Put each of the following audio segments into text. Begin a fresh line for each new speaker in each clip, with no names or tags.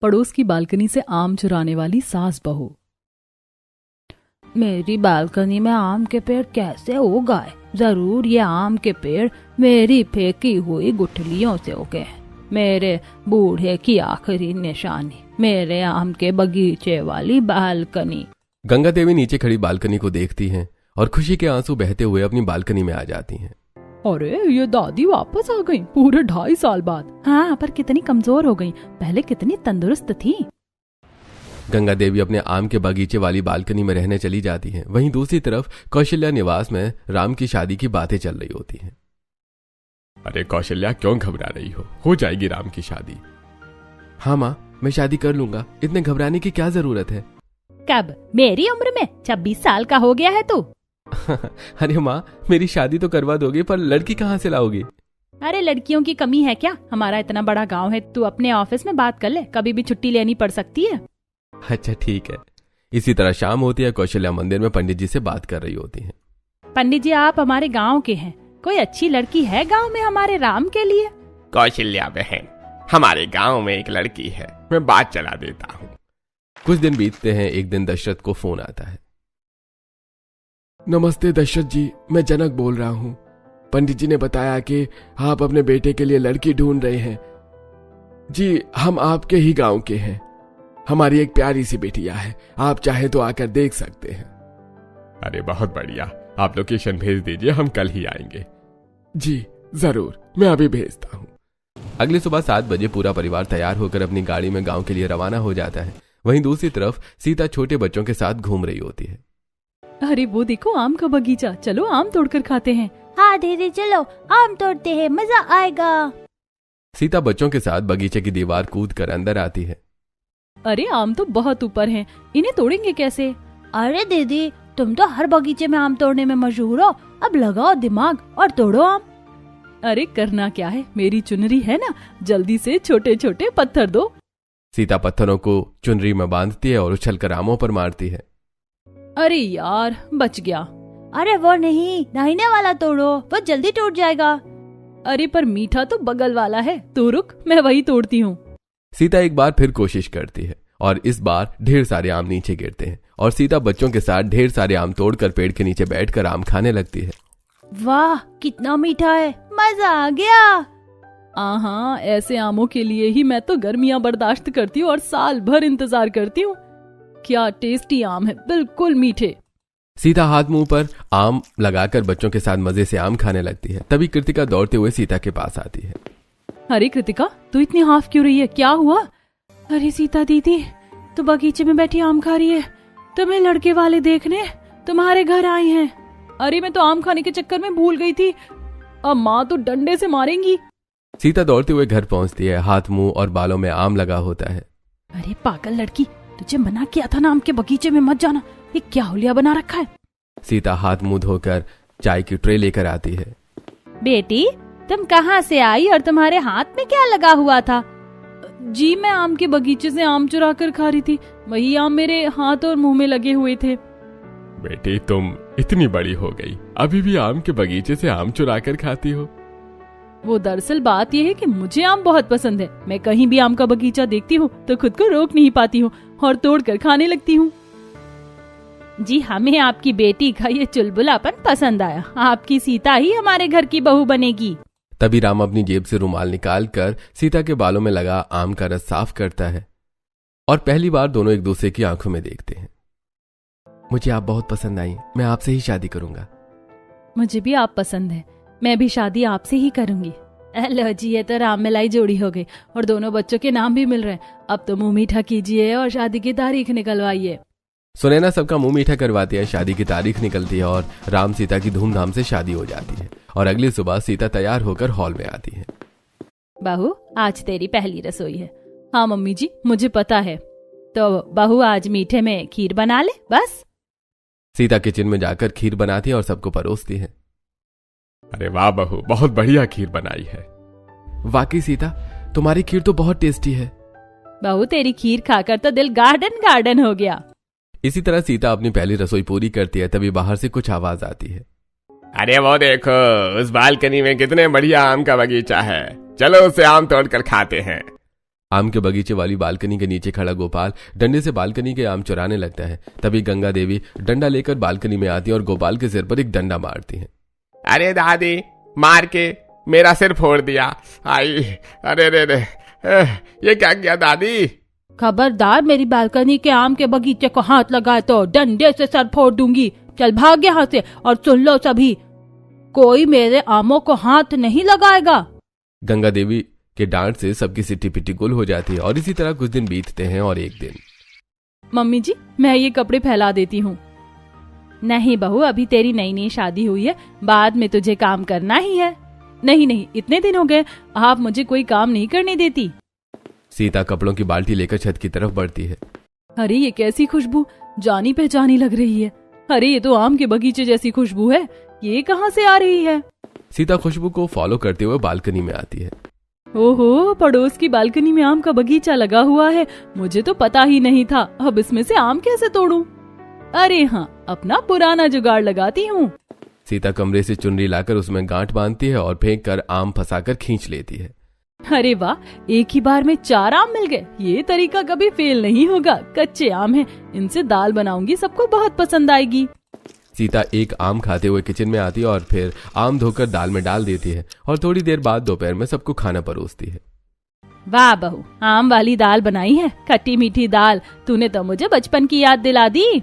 पड़ोस की बालकनी से आम चुराने वाली सास बहू।
मेरी बालकनी में आम के पेड़ कैसे उगाए? जरूर ये आम के पेड़ मेरी फेंकी हुई गुठलियों से उगे हैं। मेरे बूढ़े की आखिरी निशानी, मेरे आम के बगीचे वाली बालकनी।
गंगा देवी नीचे खड़ी बालकनी को देखती हैं और खुशी के आंसू बहते हुए अपनी बालकनी में आ जाती हैं।
अरे ये दादी वापस आ गई पूरे 2.5 साल बाद।
हाँ, पर कितनी कमजोर हो गई, पहले कितनी तंदुरुस्त थी।
गंगा देवी अपने आम के बगीचे वाली बालकनी में रहने चली जाती हैं। वहीं दूसरी तरफ कौशल्या निवास में राम की शादी की बातें चल रही होती हैं।
अरे कौशल्या, क्यों घबरा रही हो जाएगी राम की शादी।
हाँ माँ, मैं शादी कर लूंगा, इतने घबराने की क्या जरूरत है।
कब? मेरी उम्र में? 26 साल का हो गया है तू।
अरे माँ, मेरी शादी तो करवा दोगे, पर लड़की कहाँ से लाओगी?
अरे लड़कियों की कमी है क्या? हमारा इतना बड़ा गांव है, तू अपने ऑफिस में बात कर ले, कभी भी छुट्टी लेनी पड़ सकती है।
अच्छा ठीक है। इसी तरह शाम होती है। कौशल्या मंदिर में पंडित जी से बात कर रही होती हैं।
पंडित जी, आप हमारे गांव के हैं, कोई अच्छी लड़की है गांव में हमारे राम के लिए?
कौशल्या बहन, हमारे गांव में एक लड़की है, मैं बात चला देता हूँ।
कुछ दिन बीतते हैं। एक दिन दशरथ को फोन आता है।
नमस्ते दशरथ जी, मैं जनक बोल रहा हूँ। पंडित जी ने बताया कि आप अपने बेटे के लिए लड़की ढूंढ रहे हैं। जी, हम आपके ही गांव के हैं। हमारी एक प्यारी सी बेटिया है, आप चाहे तो आकर देख सकते हैं।
अरे बहुत बढ़िया, आप लोकेशन भेज दीजिए, हम कल ही आएंगे।
जी जरूर, मैं अभी भेजता हूँ।
अगली सुबह 7 बजे पूरा परिवार तैयार होकर अपनी गाड़ी में गांव के लिए रवाना हो जाता है। वहीं दूसरी तरफ सीता छोटे बच्चों के साथ घूम रही होती है।
अरे वो देखो आम का बगीचा, चलो आम तोड़कर खाते हैं।
हाँ दीदी, चलो आम तोड़ते हैं, मजा आएगा।
सीता बच्चों के साथ बगीचे की दीवार कूद कर अंदर आती है।
अरे आम तो बहुत ऊपर हैं, इन्हें तोड़ेंगे कैसे?
अरे दीदी, तुम तो हर बगीचे में आम तोड़ने में मशहूर हो, अब लगाओ दिमाग और तोड़ो आम।
अरे करना क्या है, मेरी चुनरी है ना, जल्दी से छोटे छोटे पत्थर दो।
सीता पत्थरों को चुनरी में बांधती है और उछलकर आमों पर मारती है।
अरे यार, बच गया।
अरे वो नहीं, दाहिने वाला तोड़ो, वो जल्दी टूट जाएगा।
अरे पर मीठा तो बगल वाला है, तू रुक, मैं वही तोड़ती हूँ।
सीता एक बार फिर कोशिश करती है और इस बार ढेर सारे आम नीचे गिरते हैं और सीता बच्चों के साथ ढेर सारे आम तोड़कर पेड़ के नीचे बैठकर आम खाने लगती है।
वाह, कितना मीठा है, मजा आ गया।
हाँ, ऐसे आमों के लिए ही मैं तो गर्मियाँ बर्दाश्त करती हूँ और साल भर इंतजार करती हूँ। क्या टेस्टी आम है, बिल्कुल मीठे।
सीता हाथ मुंह पर आम लगाकर बच्चों के साथ मजे से आम खाने लगती है। तभी कृतिका दौड़ते हुए सीता के पास आती है।
अरे कृतिका, तू इतनी हाफ क्यों रही है, क्या हुआ?
अरे सीता दीदी, तू बगीचे में बैठी आम खा रही है, तुम्हें लड़के वाले देखने तुम्हारे घर आए हैं।
अरे मैं तो आम खाने के चक्कर में भूल गई थी, अब माँ तो डंडे से मारेंगी।
सीता दौड़ते हुए घर पहुंचती है। हाथ मुंह और बालों में आम लगा होता है।
अरे पागल लड़की, तुझे मना किया था ना आम के बगीचे में मत जाना, ये क्या हुलिया बना रखा है।
सीता हाथ मुंह धोकर चाय की ट्रे लेकर आती है।
बेटी, तुम कहाँ से आई और तुम्हारे हाथ में क्या लगा हुआ था?
जी, मैं आम के बगीचे से आम चुरा कर खा रही थी, वही आम मेरे हाथ और मुंह में लगे हुए थे।
बेटी, तुम इतनी बड़ी हो गई, अभी भी आम के बगीचे से आम चुरा कर खाती हो?
वो दरअसल बात यह है कि मुझे आम बहुत पसंद है। मैं कहीं भी आम का बगीचा देखती हूँ तो खुद को रोक नहीं पाती हूँ और तोड़कर खाने लगती हूँ।
जी, हमें आपकी बेटी का ये चुलबुलापन पसंद आया। आपकी सीता ही हमारे घर की बहू बनेगी।
तभी राम अपनी जेब से रुमाल निकालकर सीता के बालों में लगा आम का रस साफ करता है और पहली बार दोनों एक दूसरे की आंखों में देखते हैं। मुझे आप बहुत पसंद आई, मैं आपसे ही शादी करूंगा।
मुझे भी आप पसंद है, मैं भी शादी आपसे ही करूंगी।
लो जी, ये तो राम मिलाई जोड़ी हो गई और दोनों बच्चों के नाम भी मिल रहे हैं। अब तो मुंह मीठा कीजिए और शादी की तारीख निकलवाइए।
सुनैना सबका मुंह मीठा करवाती है। शादी की तारीख निकलती है और राम सीता की धूमधाम से शादी हो जाती है और अगली सुबह सीता तैयार होकर हॉल में आती है।
बहू, आज तेरी पहली रसोई है।
हाँ मम्मी जी, मुझे पता है।
तो बहू, आज मीठे में खीर बना ले बस।
सीता किचन में जाकर खीर बनाती है और सबको परोसती है।
अरे वाह बहू, बहुत बढ़िया खीर बनाई है।
वाकई सीता, तुम्हारी खीर तो बहुत टेस्टी है।
बहू, तेरी खीर खाकर तो दिल गार्डन गार्डन हो गया।
इसी तरह सीता अपनी पहली रसोई पूरी करती है। तभी बाहर से कुछ आवाज आती है।
अरे वो देखो, उस बालकनी में कितने बढ़िया आम का बगीचा है, चलो उसे आम तोड़ कर खाते हैं।
आम के बगीचे वाली बालकनी के नीचे खड़ा गोपाल डंडे से बालकनी के आम चुराने लगता है। तभी गंगा देवी डंडा लेकर बालकनी में आती है और गोपाल के सिर पर एक डंडा मारती है।
अरे दादी, मार के मेरा सिर फोड़ दिया। आई, अरे रे रे, ये क्या किया दादी?
खबरदार मेरी बालकनी के आम के बगीचे को हाथ लगाए तो डंडे से सर फोड़ दूंगी। चल भाग यहाँ से। और सुन लो सभी, कोई मेरे आमों को हाथ नहीं लगाएगा।
गंगा देवी के डांट से सबकी सिट्टी पिट्टी गुल हो जाती है और इसी तरह कुछ दिन बीतते हैं। और एक दिन,
मम्मी जी मैं ये कपड़े फैला देती हूँ।
नहीं बहू, अभी तेरी नई नई शादी हुई है, बाद में तुझे काम करना ही है।
नहीं, इतने दिन हो गए, आप मुझे कोई काम नहीं करने देती।
सीता कपड़ों की बाल्टी लेकर छत की तरफ बढ़ती है।
अरे ये कैसी खुशबू, जानी पहचानी लग रही है। अरे ये तो आम के बगीचे जैसी खुशबू है, ये कहाँ से आ रही है?
सीता खुशबू को फॉलो करते हुए बालकनी में आती है।
ओहो, पड़ोस की बालकनी में आम का बगीचा लगा हुआ है, मुझे तो पता ही नहीं था। अब इसमें से आम कैसे तोड़ूं? अरे हाँ, अपना पुराना जुगाड़ लगाती हूँ।
सीता कमरे से चुनरी लाकर उसमें गांठ बांधती है और फेंक कर आम फंसाकर खींच लेती है।
अरे वाह, एक ही बार में 4 आम मिल गए। ये तरीका कभी फेल नहीं होगा। कच्चे आम हैं, इनसे दाल बनाऊंगी, सबको बहुत पसंद आएगी।
सीता एक आम खाते हुए किचन में आती है और फिर आम धोकर दाल में डाल देती है और थोड़ी देर बाद दोपहर में सबको खाना परोसती है।
वाह बहू, आम वाली दाल बनाई है, खट्टी मीठी दाल। तूने तो मुझे बचपन की याद दिला दी।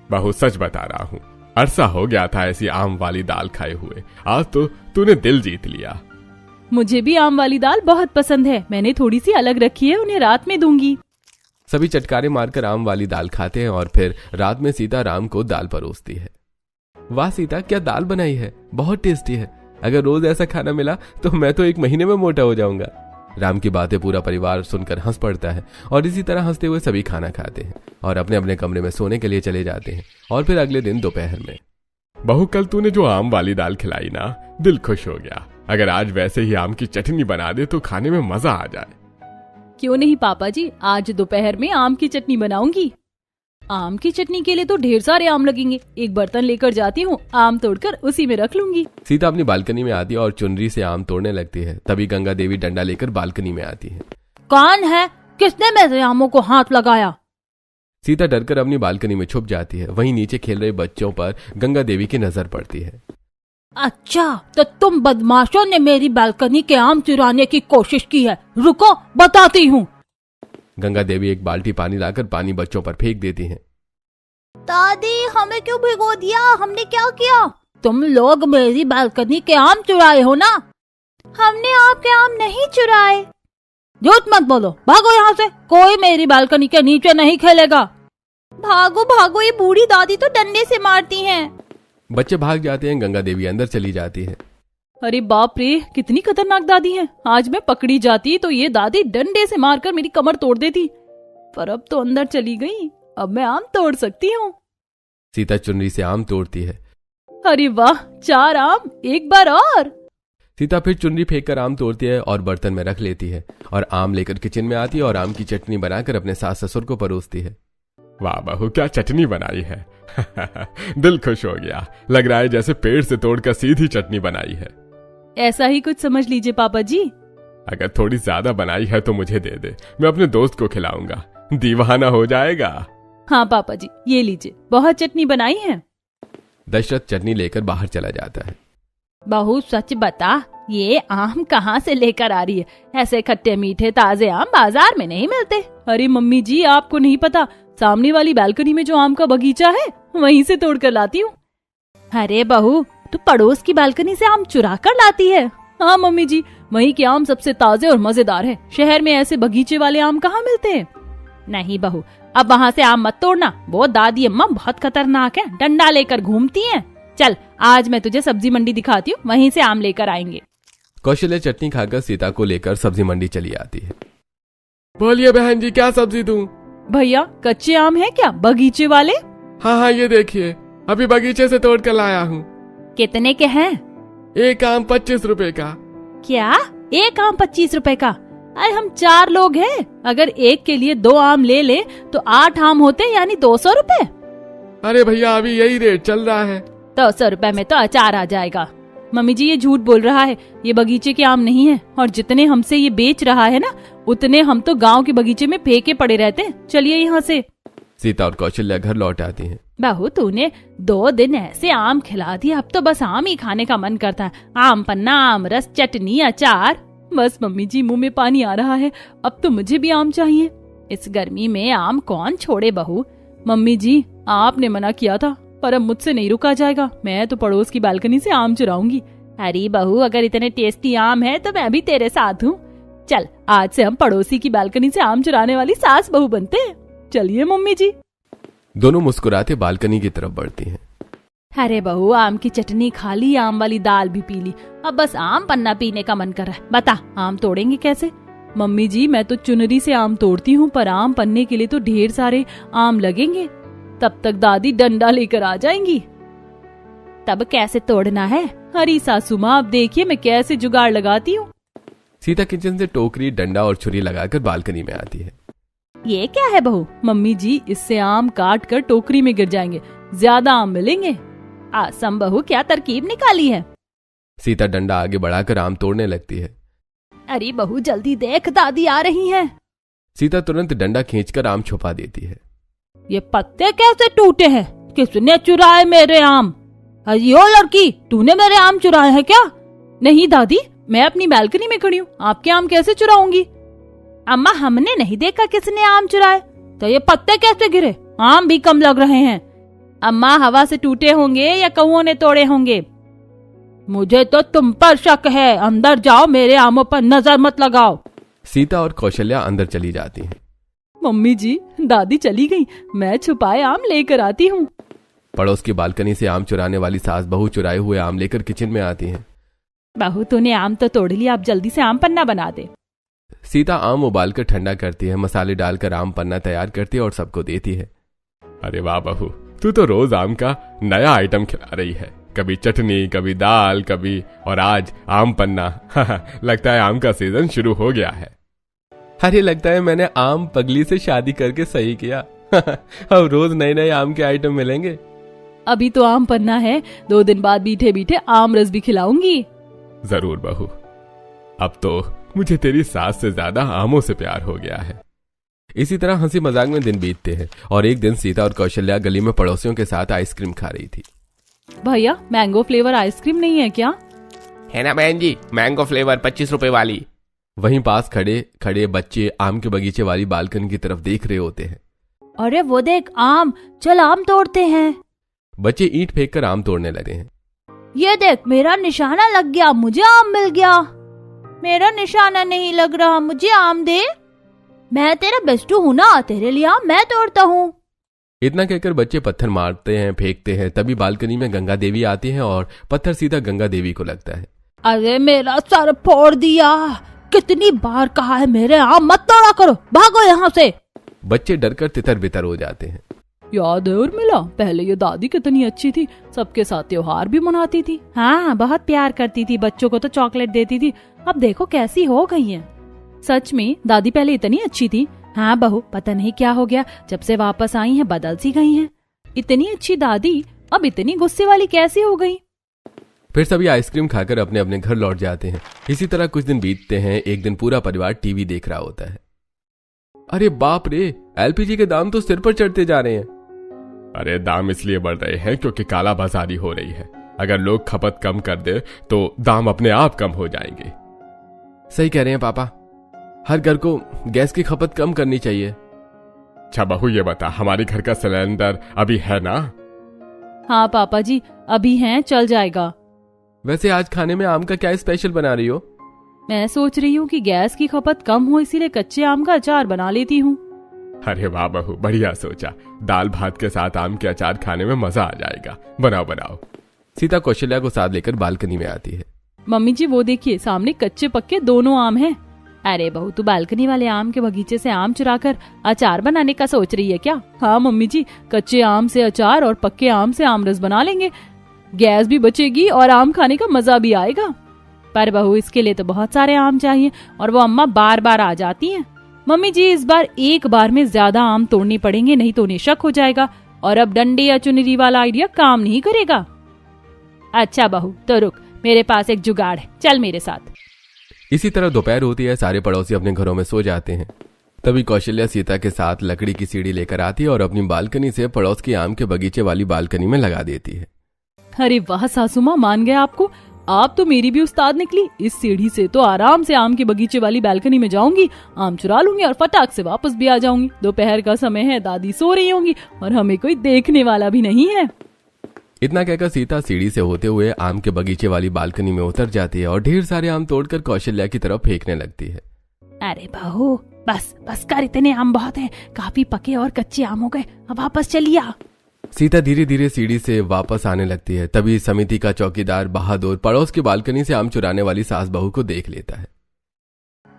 बहू सच बता रहा हूँ, अरसा हो गया था ऐसी आम वाली दाल खाए हुए। आज तो तूने दिल जीत लिया।
मुझे भी आम वाली दाल बहुत पसंद है, मैंने थोड़ी सी अलग रखी है, उन्हें रात में दूंगी।
सभी चटकारे मारकर आम वाली दाल खाते हैं और फिर रात में सीता राम को दाल परोसती है। वाह सीता, क्या दाल बनाई है, बहुत टेस्टी है। अगर रोज ऐसा खाना मिला तो मैं तो 1 महीने में मोटा हो जाऊंगा। राम की बातें पूरा परिवार सुनकर हंस पड़ता है और इसी तरह हंसते हुए सभी खाना खाते हैं और अपने अपने कमरे में सोने के लिए चले जाते हैं। और फिर अगले दिन दोपहर में,
बहू कल तूने जो आम वाली दाल खिलाई ना, दिल खुश हो गया। अगर आज वैसे ही आम की चटनी बना दे तो खाने में मजा आ जाए।
क्यों नहीं पापा जी, आज दोपहर में आम की चटनी बनाऊंगी। आम की चटनी के लिए तो ढेर सारे आम लगेंगे, एक बर्तन लेकर जाती हूँ, आम तोड़कर उसी में रख लूंगी।
सीता अपनी बालकनी में आती है और चुनरी से आम तोड़ने लगती है। तभी गंगा देवी डंडा लेकर बालकनी में आती है।
कौन है? किसने मेरे आमों को हाथ लगाया?
सीता डरकर अपनी बालकनी में छुप जाती है। वहीं नीचे खेल रहे बच्चों पर गंगा देवी की नजर पड़ती है।
अच्छा, तो तुम बदमाशों ने मेरी बालकनी के आम चुराने की कोशिश की है। रुको, बताती हूँ।
गंगा देवी एक बाल्टी पानी लाकर पानी बच्चों पर फेंक देती हैं।
दादी, हमें क्यों भिगो दिया? हमने क्या किया? तुम लोग मेरी बालकनी के आम चुराए हो ना? हमने आपके आम नहीं चुराए। झूठ मत बोलो, भागो यहाँ से। कोई मेरी बालकनी के नीचे नहीं खेलेगा। भागो भागो, ये बूढ़ी दादी तो डंडे से मारती हैं।
बच्चे भाग जाते हैं। गंगा देवी अंदर चली जाती है।
अरे बाप रे, कितनी खतरनाक दादी है। आज मैं पकड़ी जाती तो ये दादी डंडे से मारकर मेरी कमर तोड़ देती, पर अब तो अंदर चली गई, अब मैं आम तोड़ सकती हूँ।
सीता चुनरी से आम तोड़ती है।
अरे वाह, 4 आम, एक बार और।
सीता फिर चुनरी फेंक कर आम तोड़ती है और बर्तन में रख लेती है और आम लेकर किचन में आती है और आम की चटनी बनाकर अपने सास ससुर को परोसती है।
वाह बहू, क्या चटनी बनाई है। दिल खुश हो गया। लग रहा है जैसे पेड़ से तोड़कर सीधी चटनी बनाई है।
ऐसा ही कुछ समझ लीजिए पापा जी।
अगर थोड़ी ज्यादा बनाई है तो मुझे दे दे, मैं अपने दोस्त को खिलाऊंगा, दीवाना हो जाएगा।
हाँ पापा जी, ये लीजिए, बहुत चटनी बनाई है।
दशरथ चटनी लेकर बाहर चला जाता है।
बहू सच बता, ये आम कहाँ से लेकर आ रही है? ऐसे खट्टे मीठे ताजे आम बाजार में नहीं मिलते।
अरे मम्मी जी, आपको नहीं पता, सामने वाली बालकनी में जो आम का बगीचा है वहीं से तोड़ कर लाती हूँ।
अरे बहू, तू पड़ोस की बालकनी से आम चुरा कर लाती है?
हाँ मम्मी जी, वहीं के आम सबसे ताजे और मजेदार है। शहर में ऐसे बगीचे वाले आम कहाँ मिलते हैं।
नहीं बहू, अब वहाँ से आम मत तोड़ना, वो दादी अम्मा बहुत खतरनाक है, डंडा लेकर घूमती हैं। चल, आज मैं तुझे सब्जी मंडी दिखाती हूँ, वहीं से आम लेकर आएंगे।
कौशल्या चटनी खाकर सीता को लेकर सब्जी मंडी चली आती है।
बोलिए बहन जी, क्या सब्जी दूं?
भैया, कच्चे आम है क्या, बगीचे वाले?
हाँ, ये देखिए, अभी बगीचे से तोड़ कर लाया हूँ।
कितने के हैं?
एक आम 25 रुपए का।
क्या, एक आम 25 रुपए का?
अरे हम 4 लोग हैं, अगर एक के लिए 2 आम ले ले तो 8 आम होते, यानी 200 रुपए।
अरे भैया, अभी यही रेट चल रहा है।
200 रुपए में तो अचार आ जाएगा।
मम्मी जी ये झूठ बोल रहा है, ये बगीचे के आम नहीं है, और जितने हमसे ये बेच रहा है ना उतने हम तो गांव के बगीचे में फेंके पड़े रहते हैं। चलिए यहाँ से।
सीता और कौशल्या घर लौट आती हैं।
बहू तूने 2 दिन ऐसे आम खिला दिया, अब तो बस आम ही खाने का मन करता है। आम पन्ना, आम रस, चटनी, अचार। बस मम्मी जी मुंह में पानी आ रहा है, अब तो मुझे भी आम चाहिए। इस गर्मी में आम कौन छोड़े बहू। मम्मी जी आपने मना किया था, पर अब मुझसे नहीं रुका जाएगा। मैं तो पड़ोस की बालकनी से आम चुराऊंगी। अरे बहू अगर इतने टेस्टी आम है तो मैं भी तेरे साथ हूँ। चल आज से हम पड़ोसी की बालकनी से आम चुराने वाली सास बहू बनते हैं। चलिए मम्मी जी।
दोनों मुस्कुराते बालकनी की तरफ बढ़ती हैं।
अरे बहू आम की चटनी खा ली, आम वाली दाल भी पी ली, अब बस आम पन्ना पीने का मन कर रहा है। बता आम तोड़ेंगे कैसे? मम्मी जी मैं तो चुनरी से आम तोड़ती हूँ, पर आम पन्ने के लिए तो ढेर सारे आम लगेंगे। तब तक दादी डंडा लेकर आ जाएंगी। तब कैसे तोड़ना है? हरी सासू माँ अब देखिए मैं कैसे जुगाड़ लगाती हूँ।
सीता किचन से टोकरी, डंडा और छुरी लगाकर बालकनी में आती है।
ये क्या है बहू? मम्मी जी इससे आम काट कर टोकरी में गिर जाएंगे, ज्यादा आम मिलेंगे। आसम बहू क्या तरकीब निकाली है?
सीता डंडा आगे बढ़ाकर आम तोड़ने लगती है।
अरे बहू जल्दी देख दादी आ रही हैं।
सीता तुरंत डंडा खींचकर आम छुपा देती है।
ये पत्ते कैसे टूटे हैं? किसने चुराए मेरे आम? अयो लड़की, तूने मेरे आम चुराए हैं क्या?
नहीं दादी, मैं अपनी बालकनी में खड़ी हूँ, आपके आम कैसे चुराऊंगी?
अम्मा हमने नहीं देखा किसने आम चुराए। तो ये पत्ते कैसे गिरे? आम भी कम लग रहे हैं।
अम्मा हवा से टूटे होंगे या कौओं ने तोड़े होंगे।
मुझे तो तुम पर शक है। अंदर जाओ, मेरे आमों पर नजर मत लगाओ।
सीता और कौशल्या अंदर चली जाती हैं।
मम्मी जी दादी चली गई, मैं छुपाए आम लेकर आती हूँ।
पड़ोस की बालकनी से आम चुराने वाली सास बहू चुराए हुए आम लेकर किचन में आती हैं।
बहू तूने आम तो तोड़ लिया, आप जल्दी से आम पन्ना बना दे।
सीता आम उबालकर ठंडा करती है, मसाले डालकर आम पन्ना तैयार करती है और सबको देती है।
अरे वाह बहू, तू तो रोज आम का नया आइटम खिला रही है। कभी चटनी, कभी दाल, कभी और आज आम पन्ना। लगता है आम का सीजन शुरू हो गया है।
अरे लगता है मैंने आम पगली से शादी करके सही किया। अब रोज नए नए आम के आइटम मिलेंगे।
अभी तो आम पन्ना है, 2 दिन बाद मीठे मीठे आम रस भी खिलाऊंगी।
जरूर बहू, अब तो मुझे तेरी सास से ज्यादा आमों से प्यार हो गया है।
इसी तरह हंसी मजाक में दिन बीतते हैं और एक दिन सीता और कौशल्या गली में पड़ोसियों के साथ आइसक्रीम खा रही थी।
भैया मैंगो फ्लेवर आइसक्रीम नहीं है क्या?
है ना बहन जी, मैंगो फ्लेवर 25 रुपए वाली।
वहीं पास खड़े खड़े बच्चे आम के बगीचे वाली बालकनी की तरफ देख रहे होते हैं।
अरे वो देख आम, चल आम तोड़ते हैं।
बच्चे ईंट फेंक कर आम तोड़ने लगे हैं।
ये देख मेरा निशाना लग गया, मुझे आम मिल गया। मेरा निशाना नहीं लग रहा, मुझे आम दे। मैं तेरा बेस्टू हूँ ना, तेरे लिए आम मैं तोड़ता हूँ।
इतना कहकर बच्चे पत्थर मारते हैं, फेंकते हैं। तभी बालकनी में गंगा देवी आती हैं और पत्थर सीधा गंगा देवी को लगता है।
अरे मेरा सर फोड़ दिया। कितनी बार कहा है मेरे आम मत तोड़ा करो, भागो यहाँ से।
बच्चे डरकर तितर बितर हो जाते हैं।
याद है उर्मिला, पहले ये दादी कितनी अच्छी थी, सबके साथ त्योहार भी मनाती थी।
हाँ बहुत प्यार करती थी, बच्चों को तो चॉकलेट देती थी। अब देखो कैसी हो गई है।
सच में दादी पहले इतनी अच्छी थी?
हाँ बहू, पता नहीं क्या हो गया, जब से वापस आई हैं बदल सी गई हैं।
इतनी अच्छी दादी अब इतनी गुस्से वाली कैसी हो गई?
फिर सभी आइसक्रीम खाकर अपने अपने घर लौट जाते हैं। इसी तरह कुछ दिन बीतते हैं। एक दिन पूरा परिवार टीवी देख रहा होता है। अरे बाप रे, एलपीजी के दाम तो सिर पर चढ़ते जा रहे हैं।
अरे दाम इसलिए बढ़ रहे हैं क्योंकि काला बाजारी हो रही है। अगर लोग खपत कम कर दे तो दाम अपने आप कम हो जाएंगे।
सही कह रहे हैं पापा, हर घर को गैस की खपत कम करनी चाहिए।
अच्छा बहू ये बता, हमारे घर का सिलेंडर अभी है ना?
हाँ पापा जी अभी हैं, चल जाएगा।
वैसे आज खाने में आम का क्या स्पेशल बना रही हो?
मैं सोच रही हूँ कि गैस की खपत कम हो, इसीलिए कच्चे आम का अचार बना लेती हूँ।
अरे वाह बहू, बढ़िया सोचा। दाल भात के साथ आम के अचार खाने में मजा आ जाएगा। बनाओ बनाओ।
सीता कौशल्या को साथ लेकर बालकनी में आती है।
मम्मी जी वो देखिए, सामने कच्चे पक्के दोनों आम हैं। अरे बहू, तू बालकनी वाले आम के बगीचे से आम चुराकर अचार बनाने का सोच रही है क्या? हाँ मम्मी जी, कच्चे आम से अचार और पक्के आम से आम रस बना लेंगे। गैस भी बचेगी और आम खाने का मजा भी आएगा। पर बहू, इसके लिए तो बहुत सारे आम चाहिए और वो अम्मा बार बार आ जाती हैं। मम्मी जी, इस बार एक बार में ज्यादा आम तोड़ने पड़ेंगे, नहीं तो उन्हें शक हो जाएगा और अब डंडे या चुनरी वाला आइडिया काम नहीं करेगा। अच्छा बहू, तो रुक, मेरे पास एक जुगाड़ है, चल मेरे साथ।
इसी तरह दोपहर होती है, सारे पड़ोसी अपने घरों में सो जाते हैं। तभी कौशल्या सीता के साथ लकड़ी की सीढ़ी लेकर आती है और अपनी बालकनी से पड़ोस के आम के बगीचे वाली बालकनी में लगा देती है।
अरे वाह सासू माँ, मान गए आपको, आप तो मेरी भी उस्ताद निकली। इस सीढ़ी से तो आराम से आम के बगीचे वाली बालकनी में जाऊंगी, आम चुरा लूंगी और फटाक से वापस भी आ जाऊंगी। दोपहर का समय है, दादी सो रही होंगी और हमें कोई देखने वाला भी नहीं है।
इतना कहकर सीता सीढ़ी से होते हुए आम के बगीचे वाली बालकनी में उतर जाती है और ढेर सारे आम तोड़कर कौशल्या की तरफ फेंकने लगती है।
अरे बहू, बस बस कर, इतने आम बहुत हैं, काफी पके और कच्चे आम हो गए, अब वापस चलिए।
सीता धीरे धीरे सीढ़ी से वापस आने लगती है। तभी समिति का चौकीदार बहादुर पड़ोस की बालकनी से आम चुराने वाली सास बहू को देख लेता है।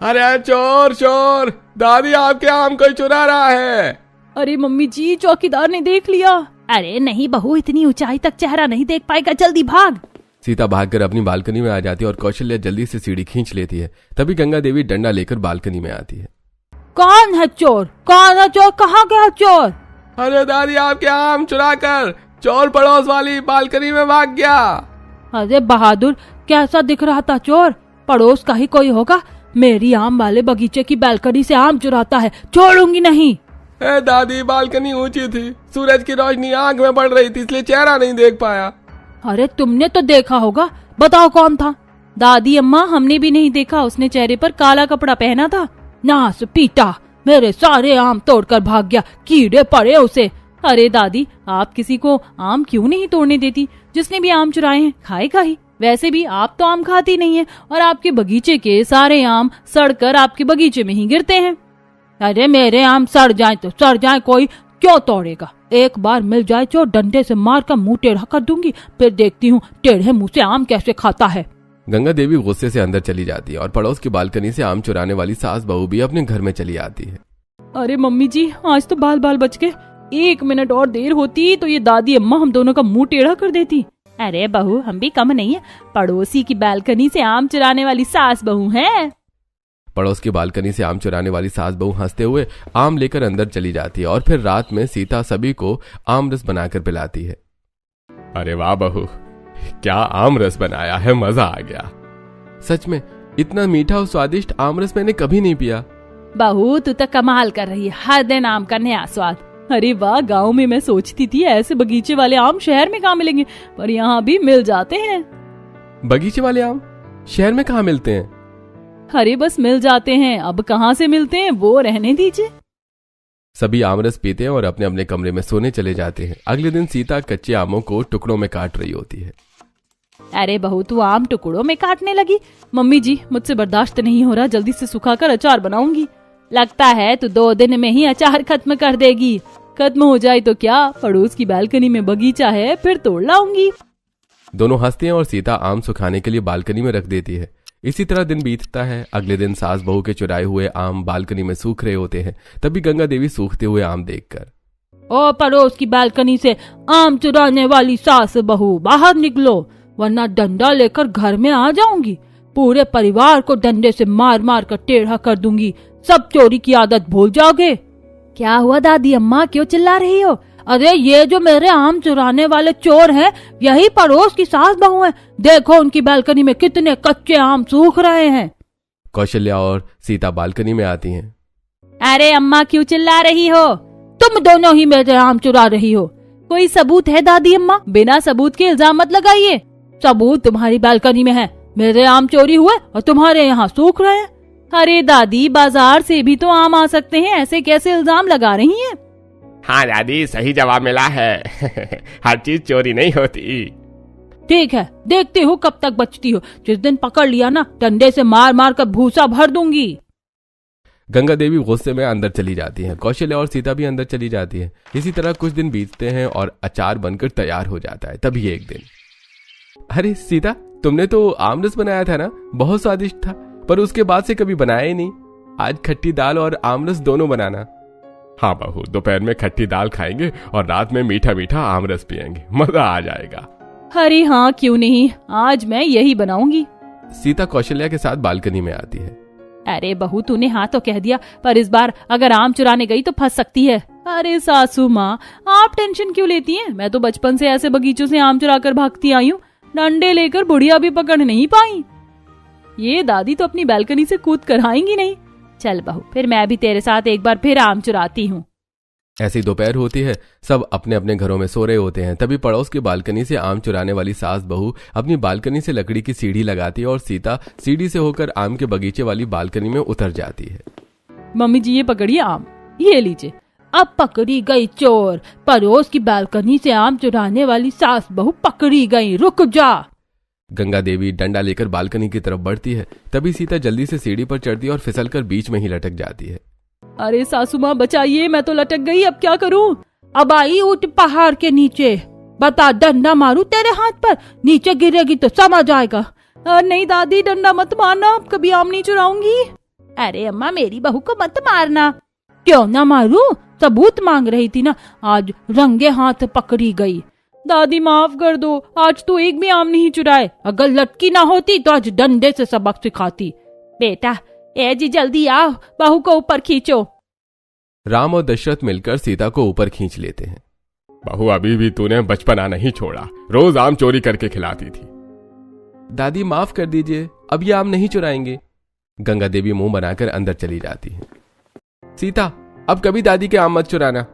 अरे चोर चोर, दादी आपके आम कोई चुरा रहा है।
अरे मम्मी जी, चौकीदार ने देख लिया। अरे नहीं बहू, इतनी ऊंचाई तक चेहरा नहीं देख पाएगा, जल्दी भाग।
सीता भागकर अपनी बालकनी में आ जाती है और कौशल्या जल्दी से सीढ़ी खींच लेती है। तभी गंगा देवी डंडा लेकर बालकनी में आती है।
कौन है चोर? कौन है चोर? कहाँ गया चोर?
अरे दादी आपके आम चुरा कर चोर पड़ोस वाली बालकनी में भाग गया।
अरे बहादुर, कैसा दिख रहा था चोर? पड़ोस का ही कोई होगा। मेरी आम वाले बगीचे की बालकनी से आम चुराता है, छोड़ूंगी नहीं।
दादी बालकनी ऊंची थी, सूरज की रोशनी आंख में पड़ रही थी, इसलिए चेहरा नहीं देख पाया।
अरे तुमने तो देखा होगा, बताओ कौन था?
दादी अम्मा, हमने भी नहीं देखा, उसने चेहरे पर काला कपड़ा पहना था।
नास पीटा, मेरे सारे आम तोड़कर भाग गया, कीड़े पड़े उसे।
अरे दादी, आप किसी को आम क्यों नहीं तोड़ने देती? जिसने भी आम चुराए हैं खाएगा ही। वैसे भी आप तो आम खाती नहीं है और आपके बगीचे के सारे आम सड़कर आपके बगीचे में ही गिरते हैं।
अरे मेरे आम सड़ जाए तो सड़ जाए, कोई क्यों तोड़ेगा? एक बार मिल जाए तो डंडे से मार कर मुंह टेढ़ा कर दूंगी, फिर देखती हूँ टेढ़े मुंह से आम कैसे खाता है।
गंगा देवी गुस्से से अंदर चली जाती है और पड़ोस की बालकनी से आम चुराने वाली सास बहू भी अपने घर में चली आती है।
अरे मम्मी जी, आज तो बाल बाल बच गए। 1 मिनट और देर होती तो ये दादी अम्मा हम दोनों का मुंह टेढ़ा कर देती। अरे बहू, हम भी कम नहीं है, पड़ोसी की बालकनी से आम चुराने वाली सास बहू हैं।
पड़ोस की बालकनी से आम चुराने वाली सास बहू हंसते हुए आम लेकर अंदर चली जाती है और फिर रात में सीता सभी को आम रस बनाकर पिलाती है।
अरे वाह बहू, क्या आम रस बनाया है, मजा आ गया।
सच में इतना मीठा और स्वादिष्ट आम रस मैंने कभी नहीं पिया।
बहू, तू तो कमाल कर रही है, हर दिन आम का नया स्वाद। अरे वाह, गांव में मैं सोचती थी ऐसे बगीचे वाले आम शहर में कहाँ मिलेंगे, पर यहाँ भी मिल जाते हैं।
बगीचे वाले आम शहर में कहाँ मिलते हैं?
अरे बस मिल जाते हैं, अब कहाँ से मिलते हैं वो रहने दीजिए।
सभी आमरस पीते हैं और अपने अपने कमरे में सोने चले जाते हैं। अगले दिन सीता कच्चे आमों को टुकड़ों में काट रही होती है।
अरे बहू, तू आम टुकड़ों में काटने लगी? मम्मी जी, मुझसे बर्दाश्त नहीं हो रहा, जल्दी से सुखाकर अचार बनाऊंगी। लगता है तू 2 दिन में ही अचार खत्म कर देगी। खत्म हो जाए तो क्या, पड़ोस की बालकनी में बगीचा है, फिर तोड़ लाऊंगी।
दोनों हंसते हैं और सीता आम सुखाने के लिए बालकनी में रख देती है। इसी तरह दिन बीतता है। अगले दिन सास बहू के चुराए हुए आम बालकनी में सूख रहे होते हैं। तभी गंगा देवी सूखते हुए आम देखकर,
ओ पड़ोस की बालकनी से आम चुराने वाली सास बहू, बाहर निकलो, वरना डंडा लेकर घर में आ जाऊंगी। पूरे परिवार को डंडे से मार मार कर टेढ़ा कर दूंगी, सब चोरी की आदत भूल जाओगे।
क्या हुआ दादी अम्मा, क्यों चिल्ला रही हो?
अरे ये जो मेरे आम चुराने वाले चोर हैं, यही पड़ोस की सास बहू हैं। देखो उनकी बालकनी में कितने कच्चे आम सूख रहे हैं।
कौशल्या और सीता बालकनी में आती हैं।
अरे अम्मा, क्यों चिल्ला रही हो?
तुम दोनों ही मेरे आम चुरा रही हो।
कोई सबूत है दादी अम्मा? बिना सबूत के इल्जाम मत लगाइए।
सबूत तुम्हारी बालकनी में है, मेरे आम चोरी हुए और तुम्हारे यहाँ सूख रहे हैं।
अरे दादी, बाजार से भी तो आम आ सकते हैं, ऐसे कैसे इल्जाम लगा रही हैं?
हाँ दादी, सही जवाब मिला है। हर चीज चोरी नहीं होती।
ठीक है, देखती हूँ कब तक बचती हो। जिस दिन पकड़ लिया ना, डंडे से मार मार कर भूसा भर दूंगी।
गंगा देवी गुस्से में अंदर चली जाती हैं। कौशल्या और सीता भी अंदर चली जाती हैं। इसी तरह कुछ दिन बीतते हैं और अचार बनकर तैयार हो जाता है। तभी एक दिन, अरे सीता, तुमने तो आम रस बनाया था ना, बहुत स्वादिष्ट था, पर उसके बाद से कभी बनाया ही नहीं। आज खट्टी दाल और आम रस दोनों बनाना।
हाँ बहू, दोपहर में खट्टी दाल खाएंगे और रात में मीठा मीठा आम रस पियेंगे, मजा आ जाएगा।
अरे हाँ, क्यों नहीं, आज मैं यही बनाऊंगी।
सीता कौशल्या के साथ बालकनी में आती है।
अरे बहू, तूने हाँ तो कह दिया, पर इस बार अगर आम चुराने गई तो फंस सकती है। अरे सासू माँ, आप टेंशन क्यों लेती हैं? मैं तो बचपन से ऐसे बगीचों से आम चुरा कर भागती आई हूँ। डंडे लेकर बुढ़िया भी पकड़ नहीं पाई। ये दादी तो अपनी बालकनी से कूद कर आएंगी नहीं। चल बहू, फिर मैं भी तेरे साथ एक बार फिर आम चुराती हूँ।
ऐसी दोपहर होती है, सब अपने अपने घरों में सो रहे होते हैं। तभी पड़ोस की बालकनी से आम चुराने वाली सास बहू अपनी बालकनी से लकड़ी की सीढ़ी लगाती है और सीता सीढ़ी से होकर आम के बगीचे वाली बालकनी में उतर जाती है।
मम्मी जी, ये पकड़िए आम, ये लीजिए।
अब पकड़ी गई चोर। पड़ोस की बालकनी से आम चुराने वाली सास बहू पकड़ी गई, रुक जा।
गंगा देवी डंडा लेकर बालकनी की तरफ बढ़ती है। तभी सीता जल्दी से सीढ़ी पर चढ़ती है और फिसलकर बीच में ही लटक जाती है।
अरे सासू माँ बचाइए, मैं तो लटक गई, अब क्या करूँ?
अब आई उठ पहाड़ के नीचे, बता डंडा मारू तेरे हाथ पर, नीचे गिरेगी तो समझ आएगा।
नहीं दादी, डंडा मत मारना, अब कभी आम नहीं चुराऊंगी।
अरे अम्मा, मेरी बहू को मत मारना। क्यों ना मारू, सबूत मांग रही थी ना, आज रंगे हाथ पकड़ी गई।
दादी माफ कर दो, आज तो एक भी आम नहीं चुराए।
अगर लटकी ना होती तो आज डंडे से सबक सिखाती। बेटा, ए जी जल्दी आओ, बहू को ऊपर खींचो।
राम और दशरथ मिलकर सीता को ऊपर खींच लेते हैं।
बहू, अभी भी तूने बचपना नहीं छोड़ा, रोज आम चोरी करके खिलाती थी।
दादी माफ कर दीजिए, अब ये आम नहीं चुराएंगे। गंगा देवी मुंह बनाकर अंदर चली जाती है। सीता, अब कभी दादी के आम मत चुराना।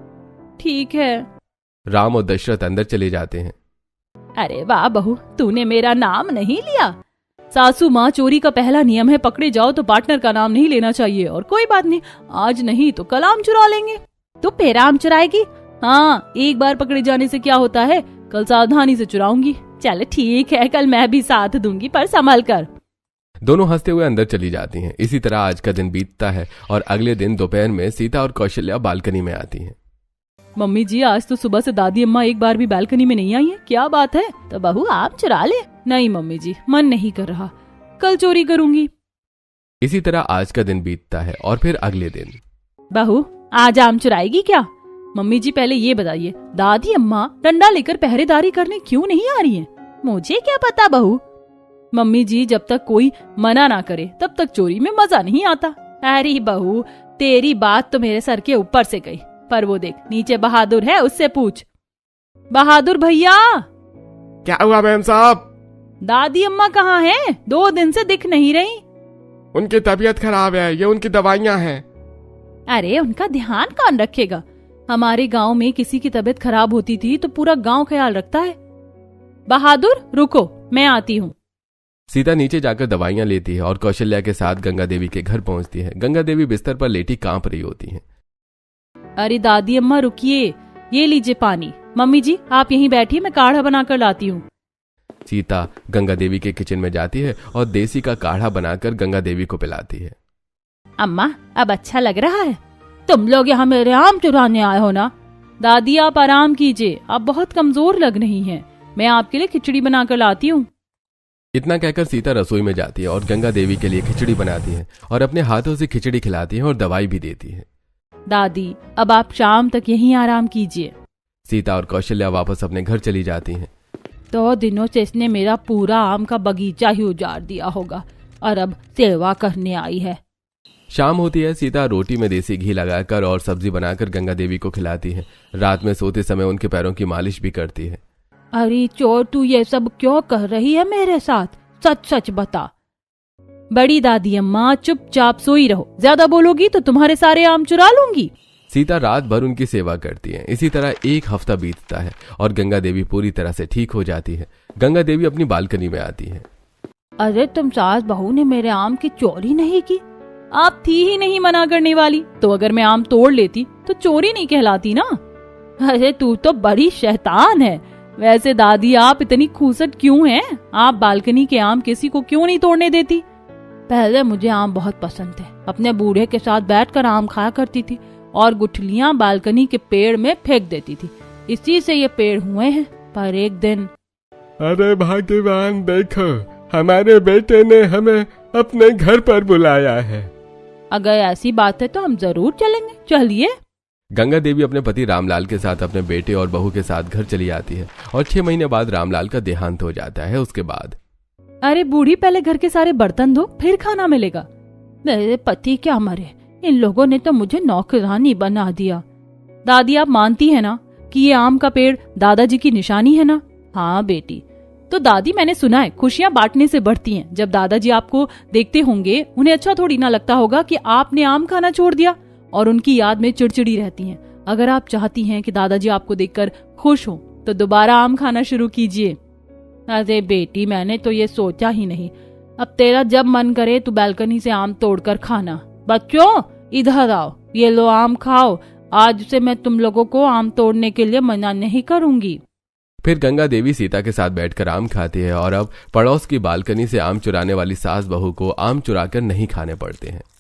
ठीक है।
राम और दशरथ अंदर चले जाते हैं।
अरे वाह बहू, तूने मेरा नाम नहीं लिया। सासू माँ, चोरी का पहला नियम है पकड़े जाओ तो पार्टनर का नाम नहीं लेना चाहिए। और कोई बात नहीं, आज नहीं तो कल आम चुरा लेंगे।
तो फिर आम चुराएगी?
हाँ, एक बार पकड़े जाने से क्या होता है, कल सावधानी से चुराऊंगी।
चल ठीक है, कल मैं भी साथ दूंगी, पर संभल कर।
दोनों हंसते हुए अंदर चली जाती हैं। इसी तरह आज का दिन बीतता है और अगले दिन दोपहर में सीता और कौशल्या बालकनी में आती हैं।
मम्मी जी, आज तो सुबह से दादी अम्मा एक बार भी बालकनी में नहीं आई है, क्या बात है?
तो बहू आम चुरा ले।
नहीं मम्मी जी, मन नहीं कर रहा, कल चोरी करूंगी।
इसी तरह आज का दिन बीतता है और फिर अगले दिन।
बहू, आज आम चुराएगी क्या?
मम्मी जी, पहले ये बताइए, दादी अम्मा डंडा लेकर पहरेदारी करने क्यों नहीं आ रही हैं?
मुझे क्या पता बहू।
मम्मी जी, जब तक कोई मना ना करे तब तक चोरी में मजा नहीं आता।
अरे बहू, तेरी बात तो मेरे सर के ऊपर से गई, पर वो देख नीचे बहादुर है, उससे पूछ।
बहादुर भैया।
क्या हुआ मैम साहब?
दादी अम्मा कहाँ हैं? 2 दिन से दिख नहीं रही।
उनकी तबीयत खराब है, ये उनकी दवाइयाँ हैं।
अरे उनका ध्यान कौन रखेगा?
हमारे गांव में किसी की तबीयत खराब होती थी तो पूरा गांव ख्याल रखता है। बहादुर रुको, मैं आती हूँ।
सीता नीचे जाकर दवाइयां लेती है और कौशल्या के साथ गंगा देवी के घर पहुंचती है। गंगा देवी बिस्तर पर लेटी कांप रही होती हैं।
अरे दादी अम्मा रुकिए, ये लीजिए पानी। मम्मी जी, आप यहीं बैठिए, मैं काढ़ा बनाकर लाती हूँ।
सीता गंगा देवी के किचन में जाती है और देसी का काढ़ा बनाकर गंगा देवी को पिलाती है।
अम्मा, अब अच्छा लग रहा है? तुम लोग यहाँ मेरे आम चुराने आए हो ना?
दादी आप आराम कीजिए, आप बहुत कमजोर लग रही हैं। मैं आपके लिए खिचड़ी बनाकर लाती हूँ।
इतना कहकर सीता रसोई में जाती है और गंगा देवी के लिए खिचड़ी बनाती है और अपने हाथों से खिचड़ी खिलाती है और दवाई भी देती है।
दादी, अब आप शाम तक यहीं आराम कीजिए।
सीता और कौशल्या वापस अपने घर चली जाती हैं।
2 दिनों से इसने मेरा पूरा आम का बगीचा ही उजाड़ दिया होगा और अब सेवा करने आई है।
शाम होती है। सीता रोटी में देसी घी लगाकर और सब्जी बनाकर गंगा देवी को खिलाती है। रात में सोते समय उनके पैरों की मालिश भी करती है।
अरे चोर, तू ये सब क्यों कर रही है मेरे साथ? सच सच बता।
बड़ी दादी अम्मा, चुपचाप सोई रहो, ज्यादा बोलोगी तो तुम्हारे सारे आम चुरा लूंगी।
सीता रात भर उनकी सेवा करती है। इसी तरह 1 हफ्ता बीतता है और गंगा देवी पूरी तरह से ठीक हो जाती है। गंगा देवी अपनी बालकनी में आती है।
अरे तुम सास बहू ने मेरे आम की चोरी नहीं की?
आप थी ही नहीं मना करने वाली, तो अगर मैं आम तोड़ लेती तो चोरी नहीं कहलाती ना।
अरे तू तो बड़ी शैतान है।
वैसे दादी, आप इतनी खूसट क्यों हैं? आप बालकनी के आम किसी को क्यों नहीं तोड़ने देती?
पहले मुझे आम बहुत पसंद थे, अपने बूढ़े के साथ बैठकर आम खाया करती थी और गुठलियां बालकनी के पेड़ में फेंक देती थी। इसी से ये पेड़ हुए हैं। पर एक दिन,
अरे भाग्यवान, देखो हमारे बेटे ने हमें अपने घर पर बुलाया है।
अगर ऐसी बात है तो हम जरूर चलेंगे, चलिए।
गंगा देवी अपने पति रामलाल के साथ अपने बेटे और बहू के साथ घर चली आती है और 6 महीने बाद रामलाल का देहांत हो जाता है। उसके बाद,
अरे बूढ़ी, पहले घर के सारे बर्तन धो, फिर खाना मिलेगा।
मेरे पति क्या मरे, इन लोगों ने तो मुझे नौकरानी बना दिया।
दादी, आप मानती है ना कि ये आम का पेड़ दादाजी की निशानी है ना?
हाँ बेटी,
तो दादी, मैंने सुना है खुशियां बांटने से बढ़ती हैं। जब दादाजी आपको देखते होंगे उन्हें अच्छा थोड़ी ना लगता होगा कि आपने आम खाना छोड़ दिया, और उनकी याद में चिड़चिड़ी रहती हैं। अगर आप चाहती हैं कि दादाजी आपको देखकर खुश हो तो दोबारा आम खाना शुरू कीजिए।
अरे बेटी, मैंने तो ये सोचा ही नहीं। अब तेरा जब मन करे तू बालकनी से आम तोड़कर खाना। बच्चों इधर आओ, ये लो आम खाओ। आज से मैं तुम लोगों को आम तोड़ने के लिए मना नहीं करूंगी।
फिर गंगा देवी सीता के साथ बैठकर आम खाती है और अब पड़ोस की बालकनी से आम चुराने वाली सास बहू को आम चुराकर नहीं खाने पड़ते हैं।